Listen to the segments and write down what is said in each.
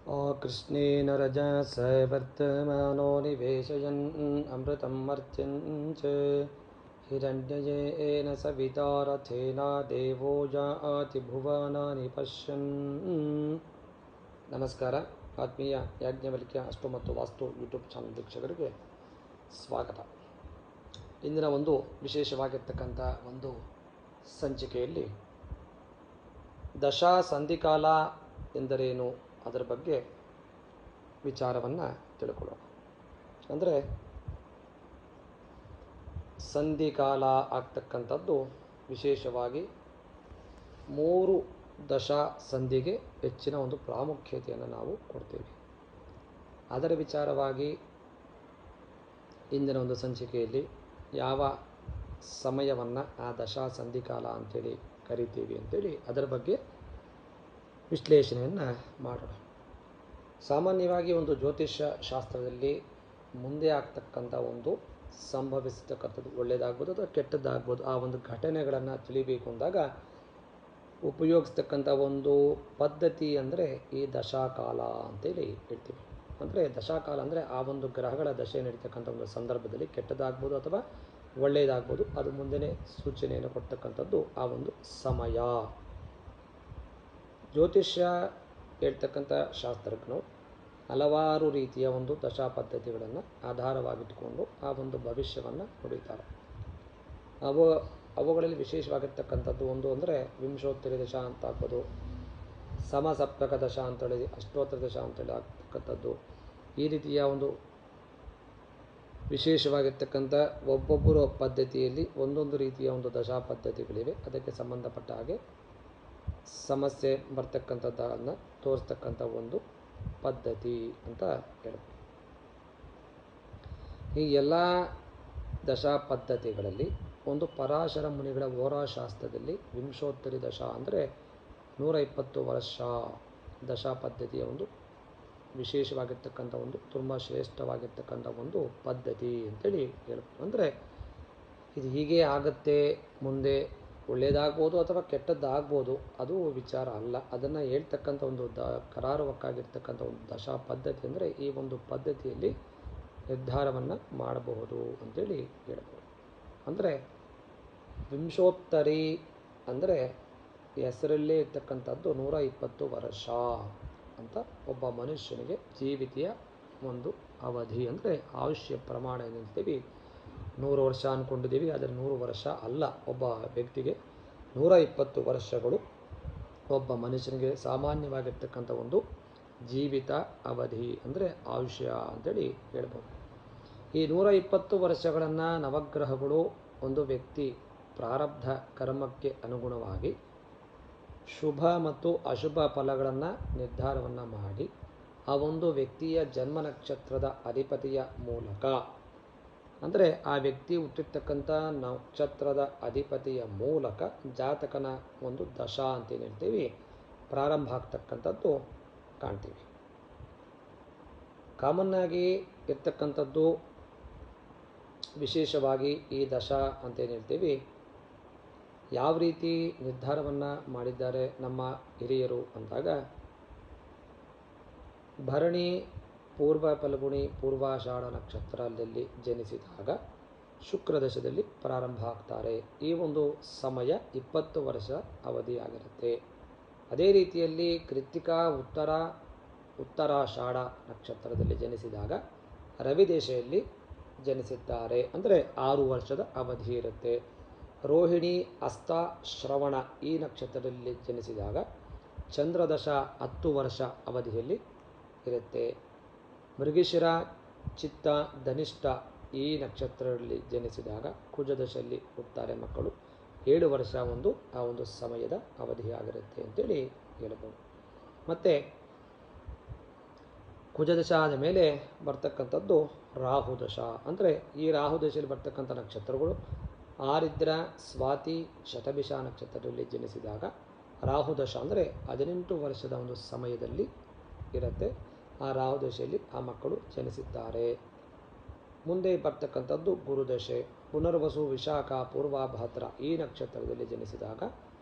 कृष्णेन रजा स वर्तमानो निवेशयन् अमृतं मर्त्यं च हिरण्ययेन सविता रथेन देवो याति ಭುವನಾನಿ ಪಶ್ಯನ್. ನಮಸ್ಕಾರ. ಆತ್ಮೀಯ ಯಾಜ್ಞವಲ್ಕ್ಯ ಅಷ್ಟು ಮತ್ತು ವಾಸ್ತು ಯೂಟ್ಯೂಬ್ ಚಾನಲ್ ವೀಕ್ಷಕರಿಗೆ ಸ್ವಾಗತ. ಇಂದಿನ ಒಂದು ವಿಶೇಷವಾಗಿರ್ತಕ್ಕಂಥ ಒಂದು ಸಂಚಿಕೆಯಲ್ಲಿ ದಶಾ ಸಂಧಿಕಾಲ ಎಂದರೇನು ಅದರ ಬಗ್ಗೆ ವಿಚಾರವನ್ನು ತಿಳ್ಕೊಳ್ಳೋಣ. ಅಂದರೆ ಸಂಧಿಕಾಲ ಆಗ್ತಕ್ಕಂಥದ್ದು ವಿಶೇಷವಾಗಿ 3 ದಶಾ ಸಂಧಿಗೆ ಹೆಚ್ಚಿನ ಒಂದು ಪ್ರಾಮುಖ್ಯತೆಯನ್ನು ನಾವು ಕೊಡ್ತೇವೆ. ಅದರ ವಿಚಾರವಾಗಿ ಇಂದಿನ ಒಂದು ಸಂಚಿಕೆಯಲ್ಲಿ ಯಾವ ಸಮಯವನ್ನು ಆ ದಶಾ ಸಂಧಿಕಾಲ ಅಂಥೇಳಿ ಕರಿತೀವಿ ಅಂತೇಳಿ ಅದರ ಬಗ್ಗೆ ವಿಶ್ಲೇಷಣೆಯನ್ನು ಮಾಡೋಣ. ಸಾಮಾನ್ಯವಾಗಿ ಒಂದು ಜ್ಯೋತಿಷ್ಯ ಶಾಸ್ತ್ರದಲ್ಲಿ ಮುಂದೆ ಆಗ್ತಕ್ಕಂಥ ಒಂದು ಸಂಭವಿಸ್ತಕ್ಕಂಥದ್ದು ಒಳ್ಳೆಯದಾಗ್ಬೋದು ಅಥವಾ ಕೆಟ್ಟದ್ದಾಗ್ಬೋದು, ಆ ಒಂದು ಘಟನೆಗಳನ್ನು ತಿಳಿಬೇಕು ಅಂದಾಗ ಉಪಯೋಗಿಸ್ತಕ್ಕಂಥ ಒಂದು ಪದ್ಧತಿ ಅಂದರೆ ಈ ದಶಾಕಾಲ ಅಂತೇಳಿ ಹೇಳ್ತೀವಿ. ಅಂದರೆ ದಶಾಕಾಲ ಅಂದರೆ ಆ ಒಂದು ಗ್ರಹಗಳ ದಶೆ ನಡೀತಕ್ಕಂಥ ಒಂದು ಸಂದರ್ಭದಲ್ಲಿ ಕೆಟ್ಟದಾಗ್ಬೋದು ಅಥವಾ ಒಳ್ಳೆಯದಾಗ್ಬೋದು, ಅದು ಮುಂದೆನೇ ಸೂಚನೆಯನ್ನು ಕೊಡ್ತಕ್ಕಂಥದ್ದು ಆ ಒಂದು ಸಮಯ. ಜ್ಯೋತಿಷ್ಯ ಹೇಳ್ತಕ್ಕಂಥ ಶಾಸ್ತ್ರಜ್ಞರು ಹಲವಾರು ರೀತಿಯ ಒಂದು ದಶಾ ಪದ್ಧತಿಗಳನ್ನು ಆಧಾರವಾಗಿಟ್ಟುಕೊಂಡು ಆ ಒಂದು ಭವಿಷ್ಯವನ್ನು ನುಡಿತಾರೆ. ಅವುಗಳಲ್ಲಿ ವಿಶೇಷವಾಗಿರ್ತಕ್ಕಂಥದ್ದು ಒಂದು ಅಂದರೆ ವಿಂಶೋತ್ತರಿ ದಶಾ ಅಂತ ಆಗ್ಬೋದು, ಸಮಸಪ್ತಕ ದಶಾ ಅಂತೇಳಿ, ಅಷ್ಟೋತ್ತರ ದಶಾ ಅಂತೇಳಿ ಆಗ್ತಕ್ಕಂಥದ್ದು. ಈ ರೀತಿಯ ಒಂದು ವಿಶೇಷವಾಗಿರ್ತಕ್ಕಂಥ ಒಬ್ಬೊಬ್ಬರ ಪದ್ಧತಿಯಲ್ಲಿ ಒಂದೊಂದು ರೀತಿಯ ಒಂದು ದಶಾ ಪದ್ಧತಿಗಳಿವೆ. ಅದಕ್ಕೆ ಸಂಬಂಧಪಟ್ಟ ಹಾಗೆ ಸಮಸ್ಯೆ ಬರ್ತಕ್ಕಂಥದ್ದನ್ನು ತೋರಿಸ್ತಕ್ಕಂಥ ಒಂದು ಪದ್ಧತಿ ಅಂತ ಹೇಳ್ಬೋದು. ಈ ಎಲ್ಲ ದಶಾ ಪದ್ಧತಿಗಳಲ್ಲಿ ಒಂದು ಪರಾಶರ ಮುನಿಗಳ ಹೋರಾಶಾಸ್ತ್ರದಲ್ಲಿ ವಿಂಶೋತ್ತರಿ ದಶಾ ಅಂದರೆ 120 ವರ್ಷ ದಶಾ ಪದ್ಧತಿಯ ಒಂದು ವಿಶೇಷವಾಗಿರ್ತಕ್ಕಂಥ ಒಂದು ತುಂಬ ಶ್ರೇಷ್ಠವಾಗಿರ್ತಕ್ಕಂಥ ಒಂದು ಪದ್ಧತಿ ಅಂತೇಳಿ ಹೇಳ್ಬೋದು. ಅಂದರೆ ಇದು ಹೀಗೆ ಆಗುತ್ತೆ, ಮುಂದೆ ಒಳ್ಳೆಯದಾಗ್ಬೋದು ಅಥವಾ ಕೆಟ್ಟದ್ದಾಗ್ಬೋದು, ಅದು ವಿಚಾರ ಅಲ್ಲ. ಅದನ್ನು ಹೇಳ್ತಕ್ಕಂಥ ಒಂದು ಕರಾರುವಕ್ಕಾಗಿರ್ತಕ್ಕಂಥ ಒಂದು ದಶಾ ಪದ್ಧತಿ ಅಂದರೆ ಈ ಒಂದು ಪದ್ಧತಿಯಲ್ಲಿ ನಿರ್ಧಾರವನ್ನು ಮಾಡಬಹುದು ಅಂತೇಳಿ ಹೇಳ್ಬೋದು. ಅಂದರೆ ವಿಂಶೋತ್ತರಿ ಅಂದರೆ ಹೆಸರಲ್ಲೇ ಇರ್ತಕ್ಕಂಥದ್ದು 120 ವರ್ಷ ಅಂತ ಒಬ್ಬ ಮನುಷ್ಯನಿಗೆ ಜೀವಿತೆಯ ಒಂದು ಅವಧಿ. ಅಂದರೆ ಆಯುಷ್ಯ ಪ್ರಮಾಣ ಏನಿರ್ತೀವಿ 100 ವರ್ಷ ಅಂದ್ಕೊಂಡಿದ್ದೀವಿ, ಆದರೆ 100 ವರ್ಷ ಅಲ್ಲ. ಒಬ್ಬ ವ್ಯಕ್ತಿಗೆ 120 ವರ್ಷಗಳು ಒಬ್ಬ ಮನುಷ್ಯನಿಗೆ ಸಾಮಾನ್ಯವಾಗಿರ್ತಕ್ಕಂಥ ಒಂದು ಜೀವಿತ ಅವಧಿ ಅಂದರೆ ಆಯುಷ್ಯ ಅಂತೇಳಿ ಹೇಳ್ಬೋದು. ಈ 120 ವರ್ಷಗಳನ್ನು ನವಗ್ರಹಗಳು ಒಂದು ವ್ಯಕ್ತಿ ಪ್ರಾರಬ್ಧ ಕರ್ಮಕ್ಕೆ ಅನುಗುಣವಾಗಿ ಶುಭ ಮತ್ತು ಅಶುಭ ಫಲಗಳನ್ನು ನಿರ್ಧಾರವನ್ನು ಮಾಡಿ ಆ ಒಂದು ವ್ಯಕ್ತಿಯ ಜನ್ಮ ನಕ್ಷತ್ರದ ಅಧಿಪತಿಯ ಮೂಲಕ, ಅಂದರೆ ಆ ವ್ಯಕ್ತಿ ಹುಟ್ಟಿರ್ತಕ್ಕಂಥ ನಕ್ಷತ್ರದ ಅಧಿಪತಿಯ ಮೂಲಕ ಜಾತಕನ ಒಂದು ದಶಾ ಅಂತೇನು ಹೇಳ್ತೀವಿ ಪ್ರಾರಂಭ ಆಗ್ತಕ್ಕಂಥದ್ದು ಕಾಣ್ತೀವಿ. ಕಾಮನ್ನಾಗಿ ಇರ್ತಕ್ಕಂಥದ್ದು ವಿಶೇಷವಾಗಿ ಈ ದಶಾ ಅಂತೇನು ಹೇಳ್ತೀವಿ ಯಾವ ರೀತಿ ನಿರ್ಧಾರವನ್ನು ಮಾಡಿದ್ದಾರೆ ನಮ್ಮ ಹಿರಿಯರು ಅಂದಾಗ, ಭರಣಿ ಪೂರ್ವ ಫಲ್ಗುಣಿ ಪೂರ್ವಾಷಾಢ ನಕ್ಷತ್ರದಲ್ಲಿ ಜನಿಸಿದಾಗ ಶುಕ್ರದಶದಲ್ಲಿ ಪ್ರಾರಂಭ ಆಗ್ತಾರೆ. ಈ ಒಂದು ಸಮಯ 20 ವರ್ಷ ಅವಧಿಯಾಗಿರುತ್ತೆ. ಅದೇ ರೀತಿಯಲ್ಲಿ ಕೃತ್ತಿಕಾ ಉತ್ತರಾಷಾಢ ನಕ್ಷತ್ರದಲ್ಲಿ ಜನಿಸಿದಾಗ ರವಿದೇಶೆಯಲ್ಲಿ ಜನಿಸಿದ್ದಾರೆ, ಅಂದರೆ 6 ವರ್ಷದ ಅವಧಿ ಇರುತ್ತೆ. ರೋಹಿಣಿ ಹಸ್ತ ಶ್ರವಣ ಈ ನಕ್ಷತ್ರದಲ್ಲಿ ಜನಿಸಿದಾಗ ಚಂದ್ರದಶ 10 ವರ್ಷ ಅವಧಿಯಲ್ಲಿ ಇರುತ್ತೆ. ಮೃಗಶಿರ ಚಿತ್ತ ಧನಿಷ್ಠ ಈ ನಕ್ಷತ್ರದಲ್ಲಿ ಜನಿಸಿದಾಗ ಕುಜದಶಲ್ಲಿ ಹುಟ್ತಾರೆ ಮಕ್ಕಳು. 7 ವರ್ಷ ಆ ಒಂದು ಸಮಯದ ಅವಧಿಯಾಗಿರುತ್ತೆ ಅಂತೇಳಿ ಹೇಳ್ಬೋದು. ಮತ್ತು ಕುಜದಶ ಆದ ಮೇಲೆ ಬರ್ತಕ್ಕಂಥದ್ದು ರಾಹುದಶ. ಅಂದರೆ ಈ ರಾಹುದಶೆಯಲ್ಲಿ ಬರ್ತಕ್ಕಂಥ ನಕ್ಷತ್ರಗಳು ಆರಿದ್ರ ಸ್ವಾತಿ ಶತಭಿಷ ನಕ್ಷತ್ರದಲ್ಲಿ ಜನಿಸಿದಾಗ ರಾಹುದಶ ಅಂದರೆ 18 ವರ್ಷದ ಒಂದು ಸಮಯದಲ್ಲಿ ಇರುತ್ತೆ. ಆ ರಾಹುದಶೆಯಲ್ಲಿ ಆ ಮಕ್ಕಳು ಜನಿಸಿದ್ದಾರೆ. ಮುಂದೆ ಬರ್ತಕ್ಕಂಥದ್ದು ಗುರುದಶೆ. ಪುನರ್ವಸು ವಿಶಾಖ ಪೂರ್ವಾಭಾದ್ರ ಈ ನಕ್ಷತ್ರದಲ್ಲಿ ಜನಿಸಿದಾಗ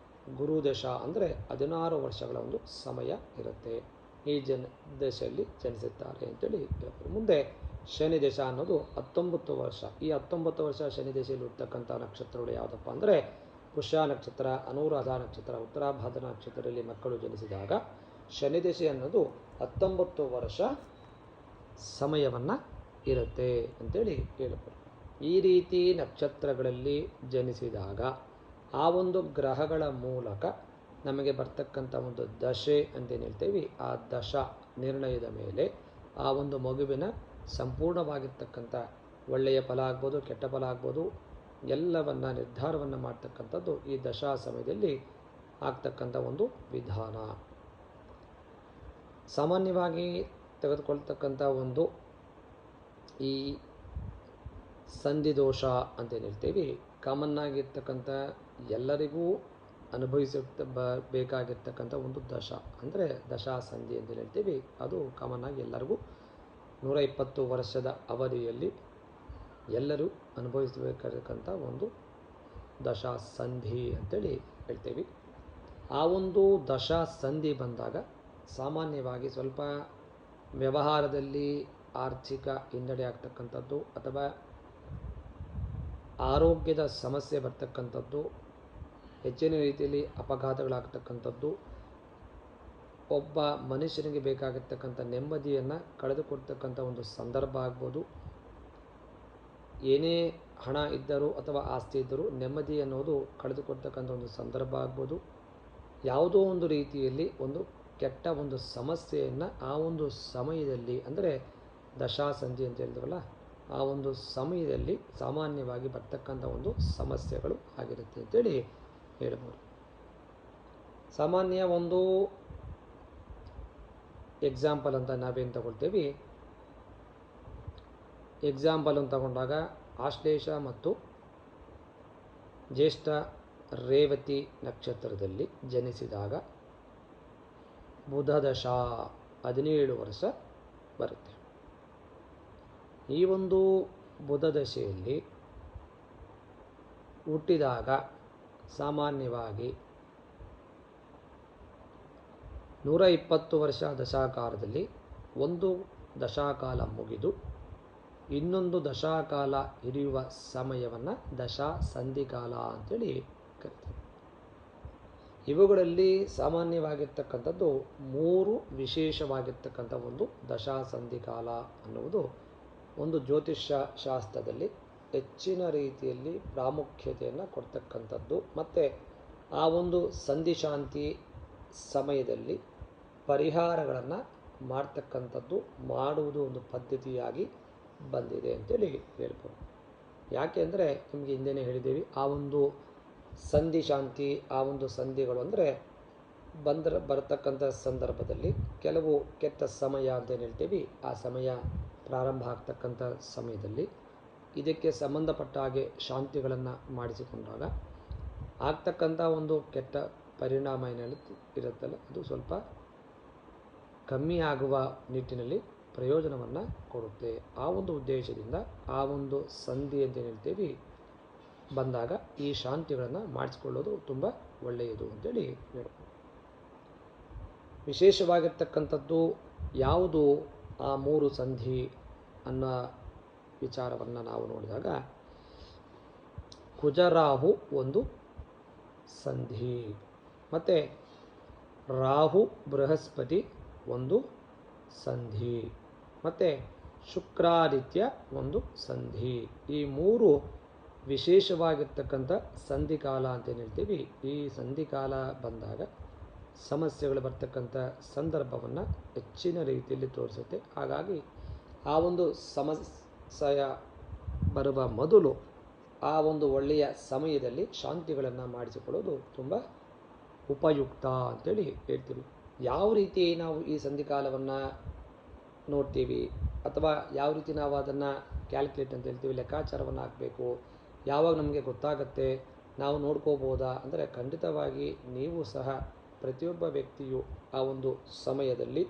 ಗುರುದಶ ಅಂದರೆ 16 ವರ್ಷಗಳ ಒಂದು ಸಮಯ ಇರುತ್ತೆ. ಈ ದಶೆಯಲ್ಲಿ ಜನಿಸುತ್ತಾರೆ ಅಂತೇಳಿ ಹೇಳ್ಬೋದು. ಮುಂದೆ ಶನಿ ದಶ ಅನ್ನೋದು 19 ವರ್ಷ. ಈ 19 ವರ್ಷ ಶನಿ ದಶೆಯಲ್ಲಿ ಹುಟ್ಟತಕ್ಕಂಥ ನಕ್ಷತ್ರಗಳು ಯಾವುದಪ್ಪ ಅಂದರೆ ಪುಷ್ಯ ನಕ್ಷತ್ರ, ಅನುರಾಧ ನಕ್ಷತ್ರ, ಉತ್ತರಾಭಾದ್ರ ನಕ್ಷತ್ರದಲ್ಲಿ ಮಕ್ಕಳು ಜನಿಸಿದಾಗ ಶನಿ ದಶೆ ಅನ್ನೋದು 19 ವರ್ಷ ಸಮಯವನ್ನು ಇರುತ್ತೆ ಅಂತೇಳಿ ಹೇಳ್ಬೋದು. ಈ ರೀತಿ ನಕ್ಷತ್ರಗಳಲ್ಲಿ ಜನಿಸಿದಾಗ ಆ ಒಂದು ಗ್ರಹಗಳ ಮೂಲಕ ನಮಗೆ ಬರ್ತಕ್ಕಂಥ ಒಂದು ದಶೆ ಅಂತೇನು ಹೇಳ್ತೀವಿ, ಆ ದಶ ನಿರ್ಣಯದ ಮೇಲೆ ಆ ಒಂದು ಮಗುವಿನ ಸಂಪೂರ್ಣವಾಗಿರ್ತಕ್ಕಂಥ ಒಳ್ಳೆಯ ಫಲ ಆಗ್ಬೋದು, ಕೆಟ್ಟ ಫಲ ಆಗ್ಬೋದು, ಎಲ್ಲವನ್ನ ನಿರ್ಧಾರವನ್ನು ಮಾಡ್ತಕ್ಕಂಥದ್ದು ಈ ದಶಾ ಸಮಯದಲ್ಲಿ ಆಗ್ತಕ್ಕಂಥ ಒಂದು ವಿಧಾನ. ಸಾಮಾನ್ಯವಾಗಿ ತೆಗೆದುಕೊಳ್ತಕ್ಕಂಥ ಒಂದು ಈ ಸಂಧಿ ದೋಷ ಅಂತೇನು ಹೇಳ್ತೀವಿ, ಕಾಮನ್ ಆಗಿರ್ತಕ್ಕಂಥ ಎಲ್ಲರಿಗೂ ಬೇಕಾಗಿರ್ತಕ್ಕಂಥ ಒಂದು ದಶ ಅಂದರೆ ದಶಾ ಸಂಧಿ ಅಂತೇನು ಹೇಳ್ತೀವಿ. ಅದು ಕಾಮನ್ ಆಗಿ ಎಲ್ಲರಿಗೂ 120 ವರ್ಷದ ಅವಧಿಯಲ್ಲಿ ಎಲ್ಲರೂ ಅನುಭವಿಸಬೇಕಾಗಿರ್ತಕ್ಕಂಥ ಒಂದು ದಶಾ ಸಂಧಿ ಅಂತೇಳಿ ಹೇಳ್ತೀವಿ. ಆ ಒಂದು ದಶಾ ಸಂಧಿ ಬಂದಾಗ ಸಾಮಾನ್ಯವಾಗಿ ಸ್ವಲ್ಪ ವ್ಯವಹಾರದಲ್ಲಿ ಆರ್ಥಿಕ ಹಿನ್ನಡೆ ಆಗ್ತಕ್ಕಂಥದ್ದು ಅಥವಾ ಆರೋಗ್ಯದ ಸಮಸ್ಯೆ ಬರ್ತಕ್ಕಂಥದ್ದು, ಹೆಚ್ಚಿನ ರೀತಿಯಲ್ಲಿ ಅಪಘಾತಗಳಾಗ್ತಕ್ಕಂಥದ್ದು, ಒಬ್ಬ ಮನುಷ್ಯನಿಗೆ ಬೇಕಾಗಿರ್ತಕ್ಕಂಥ ನೆಮ್ಮದಿಯನ್ನು ಕಳೆದುಕೊಡ್ತಕ್ಕಂಥ ಒಂದು ಸಂದರ್ಭ ಆಗ್ಬೋದು. ಏನೇ ಹಣ ಇದ್ದರೂ ಅಥವಾ ಆಸ್ತಿ ಇದ್ದರೂ ನೆಮ್ಮದಿ ಅನ್ನೋದು ಕಳೆದುಕೊಡ್ತಕ್ಕಂಥ ಒಂದು ಸಂದರ್ಭ ಆಗ್ಬೋದು. ಯಾವುದೋ ಒಂದು ರೀತಿಯಲ್ಲಿ ಒಂದು ಕೆಟ್ಟ ಒಂದು ಸಮಸ್ಯೆಯನ್ನು ಆ ಒಂದು ಸಮಯದಲ್ಲಿ ಅಂದರೆ ದಶಾ ಸಂಧಿ ಅಂತ ಹೇಳಿದ್ವಲ್ಲ, ಆ ಒಂದು ಸಮಯದಲ್ಲಿ ಸಾಮಾನ್ಯವಾಗಿ ಬರ್ತಕ್ಕಂಥ ಒಂದು ಸಮಸ್ಯೆಗಳು ಆಗಿರುತ್ತೆ ಅಂತೇಳಿ ಹೇಳ್ಬೋದು. ಸಾಮಾನ್ಯ ಒಂದು ಎಕ್ಸಾಂಪಲ್ ಅಂತ ನಾವೇನು ತಗೊಳ್ತೀವಿ, ಎಕ್ಸಾಂಪಲ್ ಅಂತ ತಗೊಂಡಾಗ ಆಶ್ಲೇಷ ಮತ್ತು ಜ್ಯೇಷ್ಠ ರೇವತಿ ನಕ್ಷತ್ರದಲ್ಲಿ ಜನಿಸಿದಾಗ ಬುಧ ದಶಾ 17 ವರ್ಷ ಬರುತ್ತೆ. ಈ ಒಂದು ಬುಧ ದಶೆಯಲ್ಲಿ ಹುಟ್ಟಿದಾಗ ಸಾಮಾನ್ಯವಾಗಿ 120 ವರ್ಷ ದಶಾಕಾಲದಲ್ಲಿ ಒಂದು ದಶಾಕಾಲ ಮುಗಿದು ಇನ್ನೊಂದು ದಶಾಕಾಲ ಹಿಡಿಯುವ ಸಮಯವನ್ನು ದಶಾ ಸಂಧಿಕಾಲ ಅಂತೇಳಿ ಕರಿತೀವಿ. ಇವುಗಳಲ್ಲಿ ಸಾಮಾನ್ಯವಾಗಿರ್ತಕ್ಕಂಥದ್ದು 3 ವಿಶೇಷವಾಗಿರ್ತಕ್ಕಂಥ ಒಂದು ದಶಾ ಸಂಧಿಕಾಲ ಅನ್ನುವುದು ಒಂದು ಜ್ಯೋತಿಷ್ಯ ಶಾಸ್ತ್ರದಲ್ಲಿ ಹೆಚ್ಚಿನ ರೀತಿಯಲ್ಲಿ ಪ್ರಾಮುಖ್ಯತೆಯನ್ನು ಕೊಡ್ತಕ್ಕಂಥದ್ದು. ಮತ್ತು ಆ ಒಂದು ಸಂಧಿಶಾಂತಿ ಸಮಯದಲ್ಲಿ ಪರಿಹಾರಗಳನ್ನು ಮಾಡ್ತಕ್ಕಂಥದ್ದು ಮಾಡುವುದು ಒಂದು ಪದ್ಧತಿಯಾಗಿ ಬಂದಿದೆ ಅಂತೇಳಿ ಹೇಳ್ಬೋದು. ಯಾಕೆ ಅಂದರೆ ನಿಮಗೆ ಹಿಂದೆನೇ ಹೇಳಿದ್ದೀವಿ, ಆ ಒಂದು ಸಂಧಿ ಶಾಂತಿ, ಆ ಒಂದು ಸಂಧಿಗಳು ಅಂದರೆ ಬರತಕ್ಕಂಥ ಸಂದರ್ಭದಲ್ಲಿ ಕೆಲವು ಕೆಟ್ಟ ಸಮಯ ಅಂತೇನು ಹೇಳ್ತೀವಿ, ಆ ಸಮಯ ಪ್ರಾರಂಭ ಆಗ್ತಕ್ಕಂಥ ಸಮಯದಲ್ಲಿ ಇದಕ್ಕೆ ಸಂಬಂಧಪಟ್ಟ ಹಾಗೆ ಶಾಂತಿಗಳನ್ನು ಮಾಡಿಸಿಕೊಂಡಾಗ ಆಗ್ತಕ್ಕಂಥ ಒಂದು ಕೆಟ್ಟ ಪರಿಣಾಮ ಏನು ಇರುತ್ತಲ್ಲ, ಅದು ಸ್ವಲ್ಪ ಕಮ್ಮಿ ಆಗುವ ನಿಟ್ಟಿನಲ್ಲಿ ಪ್ರಯೋಜನವನ್ನು ಕೊಡುತ್ತೆ. ಆ ಒಂದು ಉದ್ದೇಶದಿಂದ ಆ ಒಂದು ಸಂಧಿ ಅಂತ ಏನು ಹೇಳ್ತೀವಿ ಬಂದಾಗ ಈ ಶಾಂತಿಗಳನ್ನು ಮಾಡಿಸಿಕೊಳ್ಳೋದು ತುಂಬ ಒಳ್ಳೆಯದು ಅಂತೇಳಿ ಹೇಳ್ಬೋದು. ವಿಶೇಷವಾಗಿರ್ತಕ್ಕಂಥದ್ದು ಯಾವುದು ಆ 3 ಸಂಧಿ ಅನ್ನೋ ವಿಚಾರವನ್ನು ನಾವು ನೋಡಿದಾಗ ಕುಜರಾಹು ಒಂದು ಸಂಧಿ, ಮತ್ತು ರಾಹು ಬೃಹಸ್ಪತಿ ಒಂದು ಸಂಧಿ, ಮತ್ತು ಶುಕ್ರಾದಿತ್ಯ ಒಂದು ಸಂಧಿ. ಈ 3 ವಿಶೇಷವಾಗಿರ್ತಕ್ಕಂಥ ಸಂಧಿಕಾಲ ಅಂತೇನು ಹೇಳ್ತೀವಿ. ಈ ಸಂಧಿಕಾಲ ಬಂದಾಗ ಸಮಸ್ಯೆಗಳು ಬರ್ತಕ್ಕಂಥ ಸಂದರ್ಭವನ್ನು ಹೆಚ್ಚಿನ ರೀತಿಯಲ್ಲಿ ತೋರಿಸುತ್ತೆ. ಹಾಗಾಗಿ ಆ ಒಂದು ಸಮಸ್ಯೆ ಬರುವ ಮೊದಲು ಆ ಒಂದು ಒಳ್ಳೆಯ ಸಮಯದಲ್ಲಿ ಶಾಂತಿಗಳನ್ನು ಮಾಡಿಸಿಕೊಳ್ಳೋದು ತುಂಬ ಉಪಯುಕ್ತ ಅಂತೇಳಿ ಹೇಳ್ತೀವಿ. ಯಾವ ರೀತಿ ನಾವು ಈ ಸಂಧಿಕಾಲವನ್ನು ನೋಡ್ತೀವಿ ಅಥವಾ ಯಾವ ರೀತಿ ನಾವು ಅದನ್ನು ಕ್ಯಾಲ್ಕುಲೇಟ್ ಅಂತ ಹೇಳ್ತೀವಿ, ಲೆಕ್ಕಾಚಾರವನ್ನು ಹಾಕಬೇಕು, ಯಾವಾಗ ನಮಗೆ ಗೊತ್ತಾಗತ್ತೆ, ನಾವು ನೋಡ್ಕೋಬೋದಾ ಅಂದರೆ ಖಂಡಿತವಾಗಿ ನೀವು ಸಹ ಪ್ರತಿಯೊಬ್ಬ ವ್ಯಕ್ತಿಯು ಆ ಒಂದು ಸಮಯದಲ್ಲಿ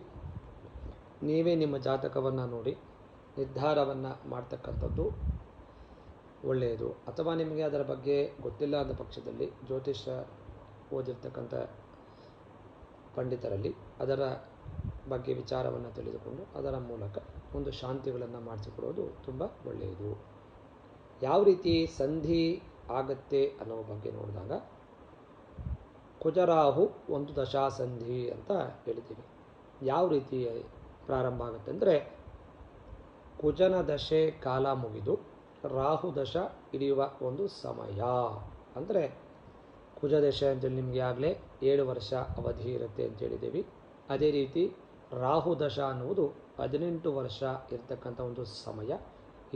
ನೀವೇ ನಿಮ್ಮ ಜಾತಕವನ್ನು ನೋಡಿ ನಿರ್ಧಾರವನ್ನು ಮಾಡ್ತಕ್ಕಂಥದ್ದು ಒಳ್ಳೆಯದು. ಅಥವಾ ನಿಮಗೆ ಅದರ ಬಗ್ಗೆ ಗೊತ್ತಿಲ್ಲ ಅಂದ ಪಕ್ಷದಲ್ಲಿ ಜ್ಯೋತಿಷ್ಯ ಓದಿರ್ತಕ್ಕಂಥ ಪಂಡಿತರಲ್ಲಿ ಅದರ ಬಗ್ಗೆ ವಿಚಾರವನ್ನು ತಿಳಿದುಕೊಂಡು ಅದರ ಮೂಲಕ ಒಂದು ಶಾಂತಿಗಳನ್ನು ಮಾಡಿಸಿಕೊಡೋದು ತುಂಬ ಒಳ್ಳೆಯದು. ಯಾವ ರೀತಿ ಸಂಧಿ ಆಗತ್ತೆ ಅನ್ನೋ ಬಗ್ಗೆ ನೋಡಿದಾಗ ಕುಜರಾಹು ಒಂದು ದಶಾಸಂಧಿ ಅಂತ ಹೇಳಿದ್ದೀವಿ. ಯಾವ ರೀತಿ ಪ್ರಾರಂಭ ಆಗುತ್ತೆ ಅಂದರೆ ಕುಜನ ದಶೆ ಕಾಲ ಮುಗಿದು ರಾಹು ದಶ ಹಿಡಿಯುವ ಒಂದು ಸಮಯ. ಅಂದರೆ ಕುಜ ದಶೆ ಅಂತೇಳಿ ನಿಮಗೆ ಆಗಲೇ 7 ವರ್ಷ ಅವಧಿ ಇರುತ್ತೆ ಅಂತ ಹೇಳಿದ್ದೀವಿ. ಅದೇ ರೀತಿ ರಾಹು ದಶ ಅನ್ನುವುದು 18 ವರ್ಷ ಇರತಕ್ಕಂಥ ಒಂದು ಸಮಯ.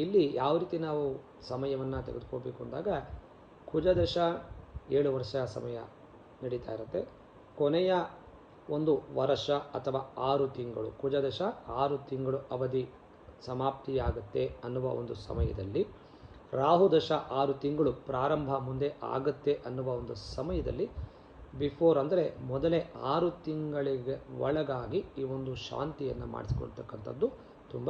ಇಲ್ಲಿ ಯಾವ ರೀತಿ ನಾವು ಸಮಯವನ್ನು ತೆಗೆದುಕೋಬೇಕು ಅಂದಾಗ ಕುಜ ದಶ 7 ವರ್ಷ ಸಮಯ ನಡೀತಾ ಇರುತ್ತೆ. ಕೊನೆಯ ಒಂದು ವರ್ಷ ಅಥವಾ 6 ತಿಂಗಳು, ಕುಜ ದಶ 6 ತಿಂಗಳು ಅವಧಿ ಸಮಾಪ್ತಿಯಾಗುತ್ತೆ ಅನ್ನುವ ಒಂದು ಸಮಯದಲ್ಲಿ ರಾಹು ದಶ 6 ತಿಂಗಳು ಪ್ರಾರಂಭ ಮುಂದೆ ಆಗುತ್ತೆ ಅನ್ನುವ ಒಂದು ಸಮಯದಲ್ಲಿ ಬಿಫೋರ್ ಅಂದರೆ ಮೊದಲೇ 6 ತಿಂಗಳಿಗೆ ಒಳಗಾಗಿ ಈ ಒಂದು ಶಾಂತಿಯನ್ನು ಮಾಡಿಸ್ಕೊಳ್ತಕ್ಕಂಥದ್ದು ತುಂಬ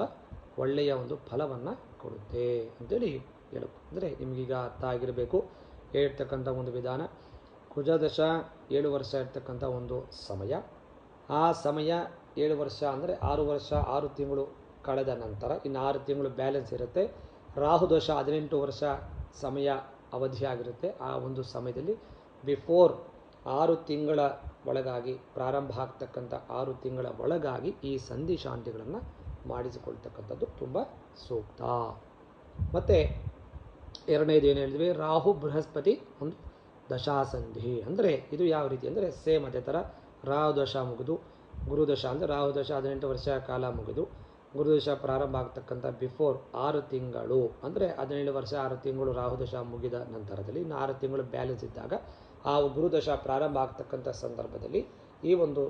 ಒಳ್ಳೆಯ ಒಂದು ಫಲವನ್ನು ಕೊಡುತ್ತೆ ಅಂತೇಳಿ ಹೇಳು. ಅಂದರೆ ನಿಮಗೀಗ ಅರ್ಥ ಆಗಿರಬೇಕು ಹೇಳ್ತಕ್ಕಂಥ ಒಂದು ವಿಧಾನ. ಕುಜ ದಶ 7 ವರ್ಷ ಇರ್ತಕ್ಕಂಥ ಒಂದು ಸಮಯ. ಆ ಸಮಯ 7 ವರ್ಷ ಅಂದರೆ 6 ವರ್ಷ 6 ತಿಂಗಳು ಕಳೆದ ನಂತರ ಇನ್ನು 6 ತಿಂಗಳು ಬ್ಯಾಲೆನ್ಸ್ ಇರುತ್ತೆ. ರಾಹು ದೋಷ 18 ವರ್ಷ ಸಮಯ ಅವಧಿಯಾಗಿರುತ್ತೆ. ಆ ಒಂದು ಸಮಯದಲ್ಲಿ ಬಿಫೋರ್ 6 ತಿಂಗಳ ಒಳಗಾಗಿ ಪ್ರಾರಂಭ ಆಗ್ತಕ್ಕಂಥ 6 ತಿಂಗಳ ಒಳಗಾಗಿ ಈ ಸಂಧಿ ಶಾಂತಿಗಳನ್ನು ಮಾಡಿಸಿಕೊಳ್ತಕ್ಕಂಥದ್ದು ತುಂಬ ಸೂಕ್ತ. ಮತ್ತು ಎರಡನೇದು ಏನು ಹೇಳಿದ್ವಿ, ರಾಹು ಬೃಹಸ್ಪತಿ ಒಂದು ದಶಾಸಂಧಿ. ಅಂದರೆ ಇದು ಯಾವ ರೀತಿ ಅಂದರೆ ಸೇಮ್ ಅದೇ ಥರ ರಾಹು ದಶ ಮುಗಿದು ಗುರುದಶ ಅಂದರೆ ರಾಹು ದಶ 18 ವರ್ಷ ಕಾಲ ಮುಗಿದು ಗುರುದಶ ಪ್ರಾರಂಭ ಆಗ್ತಕ್ಕಂಥ ಬಿಫೋರ್ 6 ತಿಂಗಳು ಅಂದರೆ 17 ವರ್ಷ 6 ತಿಂಗಳು ರಾಹುದಶ ಮುಗಿದ ನಂತರದಲ್ಲಿ ಇನ್ನು 6 ತಿಂಗಳು ಬ್ಯಾಲೆನ್ಸ್ ಇದ್ದಾಗ ಆ ಗುರುದಶ ಪ್ರಾರಂಭ ಆಗ್ತಕ್ಕಂಥ ಸಂದರ್ಭದಲ್ಲಿ ಈ ಒಂದು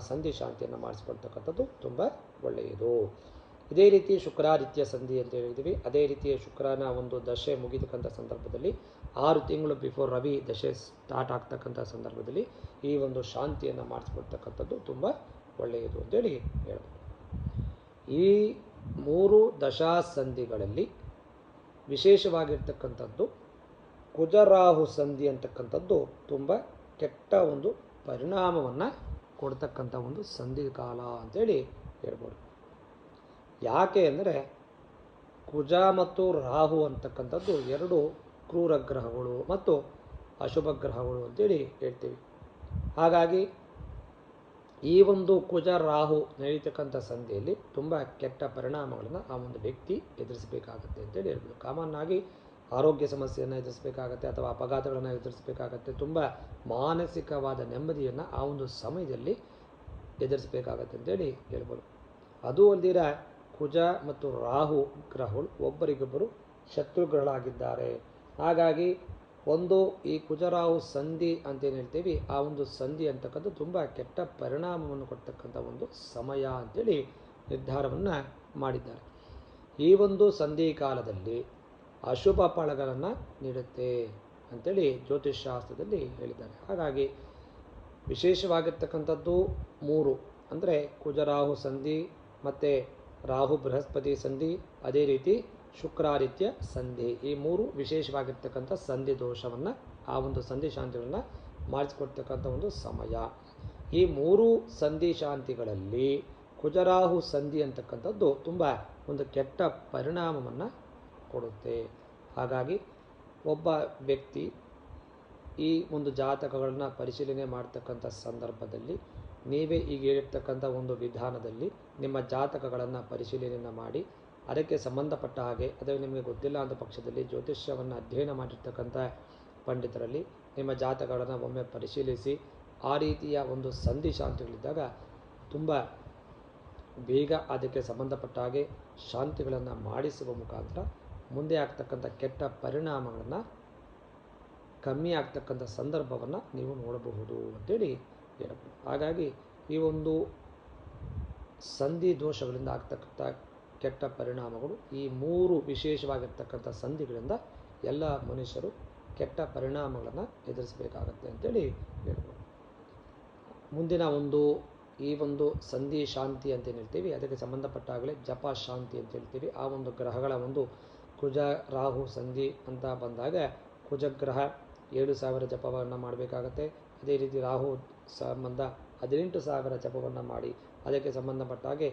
ಸಂಧಿ ಶಾಂತಿಯನ್ನು ಮಾಡಿಸ್ಕೊಳ್ತಕ್ಕಂಥದ್ದು ತುಂಬ ಒಳ್ಳೆಯದು. ಇದೇ ರೀತಿ ಶುಕ್ರಾದಿತ್ಯ ಸಂಧಿ ಅಂತ ಹೇಳಿದ್ವಿ. ಅದೇ ರೀತಿಯ ಶುಕ್ರನ ಒಂದು ದಶೆ ಮುಗಿತಕ್ಕಂಥ ಸಂದರ್ಭದಲ್ಲಿ 6 ತಿಂಗಳು ಬಿಫೋರ್ ರವಿ ದಶೆ ಸ್ಟಾರ್ಟ್ ಆಗ್ತಕ್ಕಂಥ ಸಂದರ್ಭದಲ್ಲಿ ಈ ಒಂದು ಶಾಂತಿಯನ್ನು ಮಾಡಿಸ್ಕೊಳ್ತಕ್ಕಂಥದ್ದು ತುಂಬ ಒಳ್ಳೆಯದು ಅಂತೇಳಿ ಹೇಳ್ಬೋದು. ಈ 3 ದಶಾಸಂಧಿಗಳಲ್ಲಿ ವಿಶೇಷವಾಗಿರ್ತಕ್ಕಂಥದ್ದು ಕುಜರಾಹು ಸಂಧಿ ಅಂತಕ್ಕಂಥದ್ದು ತುಂಬ ಕೆಟ್ಟ ಒಂದು ಪರಿಣಾಮವನ್ನು ಕೊಡ್ತಕ್ಕಂಥ ಒಂದು ಸಂಧಿ ಕಾಲ ಅಂತೇಳಿ ಹೇಳ್ಬೋದು. ಯಾಕೆ ಅಂದರೆ ಕುಜ ಮತ್ತು ರಾಹು ಅಂತಕ್ಕಂಥದ್ದು 2 ಕ್ರೂರ ಗ್ರಹಗಳು ಮತ್ತು ಅಶುಭ ಗ್ರಹಗಳು ಅಂತೇಳಿ ಹೇಳ್ತೀವಿ. ಹಾಗಾಗಿ ಈ ಒಂದು ಕುಜ ರಾಹು ನಡೀತಕ್ಕಂಥ ಸಂಧಿಯಲ್ಲಿ ತುಂಬ ಕೆಟ್ಟ ಪರಿಣಾಮಗಳನ್ನು ಆ ಒಂದು ವ್ಯಕ್ತಿ ಎದುರಿಸಬೇಕಾಗತ್ತೆ ಅಂತೇಳಿ ಹೇಳ್ಬೋದು. ಕಾಮನ್ ಆಗಿ ಆರೋಗ್ಯ ಸಮಸ್ಯೆಯನ್ನು ಎದುರಿಸಬೇಕಾಗತ್ತೆ ಅಥವಾ ಅಪಘಾತಗಳನ್ನು ಎದುರಿಸಬೇಕಾಗತ್ತೆ. ತುಂಬ ಮಾನಸಿಕವಾದ ನೆಮ್ಮದಿಯನ್ನು ಆ ಒಂದು ಸಮಯದಲ್ಲಿ ಎದುರಿಸಬೇಕಾಗತ್ತೆ ಅಂತೇಳಿ ಹೇಳ್ಬೋದು. ಅದು ಅಲ್ದಿರ ಕುಜ ಮತ್ತು ರಾಹು ಗ್ರಹಗಳು ಒಬ್ಬರಿಗೊಬ್ಬರು ಶತ್ರುಗಳಾಗಿದ್ದಾರೆ. ಹಾಗಾಗಿ ಒಂದು ಈ ಕುಜರಾಹು ಸಂಧಿ ಅಂತೇನು ಹೇಳ್ತೀವಿ, ಆ ಒಂದು ಸಂಧಿ ಅಂತಕ್ಕಂಥ ತುಂಬ ಕೆಟ್ಟ ಪರಿಣಾಮವನ್ನು ಕೊಡ್ತಕ್ಕಂಥ ಒಂದು ಸಮಯ ಅಂತೇಳಿ ನಿರ್ಧಾರವನ್ನು ಮಾಡಿದ್ದಾರೆ. ಈ ಒಂದು ಸಂಧಿ ಕಾಲದಲ್ಲಿ ಅಶುಭ ಫಲಗಳನ್ನು ನೀಡುತ್ತೆ ಅಂತೇಳಿ ಜ್ಯೋತಿಷ್ ಶಾಸ್ತ್ರದಲ್ಲಿ ಹೇಳಿದ್ದಾರೆ. ಹಾಗಾಗಿ ವಿಶೇಷವಾಗಿರ್ತಕ್ಕಂಥದ್ದು 3 ಅಂದರೆ ಕುಜರಾಹು ಸಂಧಿ ಮತ್ತು ರಾಹು ಬೃಹಸ್ಪತಿ ಸಂಧಿ, ಅದೇ ರೀತಿ ಶುಕ್ರಾದಿತ್ಯ ಸಂಧಿ. ಈ 3 ವಿಶೇಷವಾಗಿರ್ತಕ್ಕಂಥ ಸಂಧಿ ದೋಷವನ್ನು ಆ ಒಂದು ಸಂಧಿ ಶಾಂತಿಗಳನ್ನು ಮಾಡಿಸ್ಕೊಡ್ತಕ್ಕಂಥ ಒಂದು ಸಮಯ. ಈ 3 ಸಂಧಿ ಶಾಂತಿಗಳಲ್ಲಿ ಕುಜರಾಹು ಸಂಧಿ ಅಂತಕ್ಕಂಥದ್ದು ತುಂಬ ಒಂದು ಕೆಟ್ಟ ಪರಿಣಾಮವನ್ನು ಕೊಡುತ್ತೆ. ಹಾಗಾಗಿ ಒಬ್ಬ ವ್ಯಕ್ತಿ ಈ ಒಂದು ಜಾತಕಗಳನ್ನು ಪರಿಶೀಲನೆ ಮಾಡ್ತಕ್ಕಂಥ ಸಂದರ್ಭದಲ್ಲಿ ನೀವೇ ಈಗ ಹೇಳಿರ್ತಕ್ಕಂಥ ಒಂದು ವಿಧಾನದಲ್ಲಿ ನಿಮ್ಮ ಜಾತಕಗಳನ್ನು ಪರಿಶೀಲನೆಯನ್ನು ಮಾಡಿ ಅದಕ್ಕೆ ಸಂಬಂಧಪಟ್ಟ ಹಾಗೆ ಅದು ನಿಮಗೆ ಗೊತ್ತಿಲ್ಲ ಅಂತ ಪಕ್ಷದಲ್ಲಿ ಜ್ಯೋತಿಷ್ಯವನ್ನು ಅಧ್ಯಯನ ಮಾಡಿರ್ತಕ್ಕಂಥ ಪಂಡಿತರಲ್ಲಿ ನಿಮ್ಮ ಜಾತಕಗಳನ್ನು ಒಮ್ಮೆ ಪರಿಶೀಲಿಸಿ ಆ ರೀತಿಯ ಒಂದು ಸಂಧಿ ಶಾಂತಿಗಳಿದ್ದಾಗ ತುಂಬ ಬೇಗ ಅದಕ್ಕೆ ಸಂಬಂಧಪಟ್ಟ ಹಾಗೆ ಶಾಂತಿಗಳನ್ನು ಮಾಡಿಸುವ ಮುಖಾಂತರ ಮುಂದೆ ಆಗ್ತಕ್ಕಂಥ ಕೆಟ್ಟ ಪರಿಣಾಮಗಳನ್ನು ಕಮ್ಮಿ ಆಗ್ತಕ್ಕಂಥ ಸಂದರ್ಭವನ್ನು ನೀವು ನೋಡಬಹುದು ಅಂತೇಳಿ ಹೇಳ್ಬೋದು. ಹಾಗಾಗಿ ಈ ಒಂದು ಸಂಧಿ ದೋಷಗಳಿಂದ ಆಗ್ತಕ್ಕಂಥ ಕೆಟ್ಟ ಪರಿಣಾಮಗಳು ಈ 3 ವಿಶೇಷವಾಗಿರ್ತಕ್ಕಂಥ ಸಂಧಿಗಳಿಂದ ಎಲ್ಲ ಮನುಷ್ಯರು ಕೆಟ್ಟ ಪರಿಣಾಮಗಳನ್ನು ಎದುರಿಸಬೇಕಾಗತ್ತೆ ಅಂತೇಳಿ ಹೇಳ್ಬೋದು. ಮುಂದಿನ ಒಂದು ಈ ಒಂದು ಸಂಧಿ ಶಾಂತಿ ಅಂತೇನು ಹೇಳ್ತೀವಿ ಅದಕ್ಕೆ ಸಂಬಂಧಪಟ್ಟಾಗಲೇ ಜಪ ಶಾಂತಿ ಅಂತ ಹೇಳ್ತೀವಿ. ಆ ಒಂದು ಗ್ರಹಗಳ ಒಂದು ಕುಜ ರಾಹು ಸಂಧಿ ಅಂತ ಬಂದಾಗ ಕುಜಗ್ರಹ 7,000 ಜಪವನ್ನು ಮಾಡಬೇಕಾಗತ್ತೆ. ಅದೇ ರೀತಿ ರಾಹು ಸಂಬಂಧ 18,000 ಜಪವನ್ನು ಮಾಡಿ ಅದಕ್ಕೆ ಸಂಬಂಧಪಟ್ಟ ಹಾಗೆ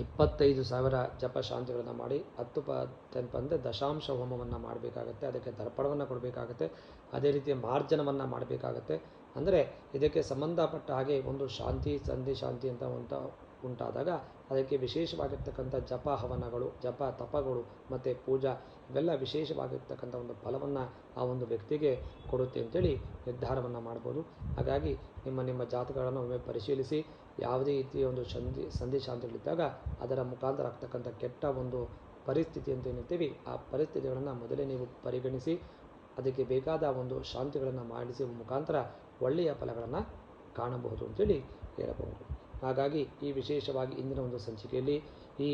25,000 ಜಪ ಶಾಂತಿಗಳನ್ನು ಮಾಡಿ 10% ಅಂದರೆ ದಶಾಂಶ ಹೋಮವನ್ನು ಮಾಡಬೇಕಾಗತ್ತೆ. ಅದಕ್ಕೆ ತರ್ಪಣವನ್ನು ಕೊಡಬೇಕಾಗತ್ತೆ. ಅದೇ ರೀತಿ ಮಾರ್ಜನವನ್ನು ಮಾಡಬೇಕಾಗತ್ತೆ. ಅಂದರೆ ಇದಕ್ಕೆ ಸಂಬಂಧಪಟ್ಟ ಹಾಗೆ ಒಂದು ಶಾಂತಿ ಶಾಂತಿ ಅಂತ ಉಂಟಾದಾಗ ಅದಕ್ಕೆ ವಿಶೇಷವಾಗಿರ್ತಕ್ಕಂಥ ಜಪ ಹವನಗಳು, ಜಪ ತಪಗಳು ಮತ್ತು ಪೂಜಾ ಇವೆಲ್ಲ ವಿಶೇಷವಾಗಿರ್ತಕ್ಕಂಥ ಒಂದು ಫಲವನ್ನು ಆ ಒಂದು ವ್ಯಕ್ತಿಗೆ ಕೊಡುತ್ತೆ ಅಂತೇಳಿ ನಿರ್ಧಾರವನ್ನು ಮಾಡ್ಬೋದು. ಹಾಗಾಗಿ ನಿಮ್ಮ ಜಾತಕಗಳನ್ನು ಒಮ್ಮೆ ಪರಿಶೀಲಿಸಿ ಯಾವುದೇ ರೀತಿಯ ಒಂದು ಸಂಧಿ ಶಾಂತಿಗಳಿದ್ದಾಗ ಅದರ ಮುಖಾಂತರ ಆಗ್ತಕ್ಕಂಥ ಕೆಟ್ಟ ಒಂದು ಪರಿಸ್ಥಿತಿ ಅಂತ ಏನಿರ್ತೀವಿ ಆ ಪರಿಸ್ಥಿತಿಗಳನ್ನು ಮೊದಲೇ ನೀವು ಪರಿಗಣಿಸಿ ಅದಕ್ಕೆ ಬೇಕಾದ ಒಂದು ಶಾಂತಿಗಳನ್ನು ಮಾಡಿಸುವ ಮುಖಾಂತರ ಒಳ್ಳೆಯ ಫಲಗಳನ್ನು ಕಾಣಬಹುದು ಅಂತೇಳಿ ಹೇಳಬಹುದು. ಹಾಗಾಗಿ ಈ ವಿಶೇಷವಾಗಿ ಇಂದಿನ ಒಂದು ಸಂಚಿಕೆಯಲ್ಲಿ ಈ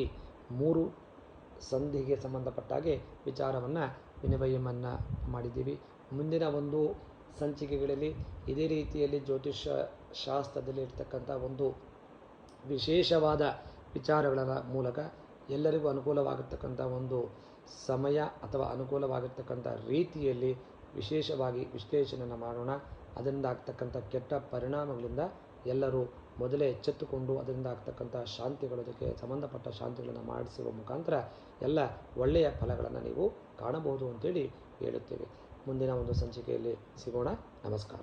3 ಸಂಧಿಗೆ ಸಂಬಂಧಪಟ್ಟ ಹಾಗೆ ವಿಚಾರವನ್ನು ವಿನಿಮಯವನ್ನು ಮಾಡಿದ್ದೀವಿ. ಮುಂದಿನ ಒಂದು ಸಂಚಿಕೆಗಳಲ್ಲಿ ಇದೇ ರೀತಿಯಲ್ಲಿ ಜ್ಯೋತಿಷ್ಯ ಶಾಸ್ತ್ರದಲ್ಲಿ ಇರ್ತಕ್ಕಂಥ ಒಂದು ವಿಶೇಷವಾದ ವಿಚಾರಗಳ ಮೂಲಕ ಎಲ್ಲರಿಗೂ ಅನುಕೂಲವಾಗಿರ್ತಕ್ಕಂಥ ಒಂದು ಸಮಯ ಅಥವಾ ಅನುಕೂಲವಾಗಿರ್ತಕ್ಕಂಥ ರೀತಿಯಲ್ಲಿ ವಿಶೇಷವಾಗಿ ವಿಶ್ಲೇಷಣೆಯನ್ನು ಮಾಡೋಣ. ಅದರಿಂದ ಆಗ್ತಕ್ಕಂಥ ಕೆಟ್ಟ ಪರಿಣಾಮಗಳಿಂದ ಎಲ್ಲರೂ ಮೊದಲೇ ಎಚ್ಚೆತ್ತುಕೊಂಡು ಅದರಿಂದ ಆಗ್ತಕ್ಕಂಥ ಶಾಂತಿಗಳದಕ್ಕೆ ಸಂಬಂಧಪಟ್ಟ ಶಾಂತಿಗಳನ್ನು ಮಾಡಿಸುವ ಮುಖಾಂತರ ಎಲ್ಲ ಒಳ್ಳೆಯ ಫಲಗಳನ್ನು ನೀವು ಕಾಣಬಹುದು ಅಂತೇಳಿ ಹೇಳುತ್ತೇವೆ. ಮುಂದಿನ ಒಂದು ಸಂಚಿಕೆಯಲ್ಲಿ ಸಿಗೋಣ. ನಮಸ್ಕಾರ.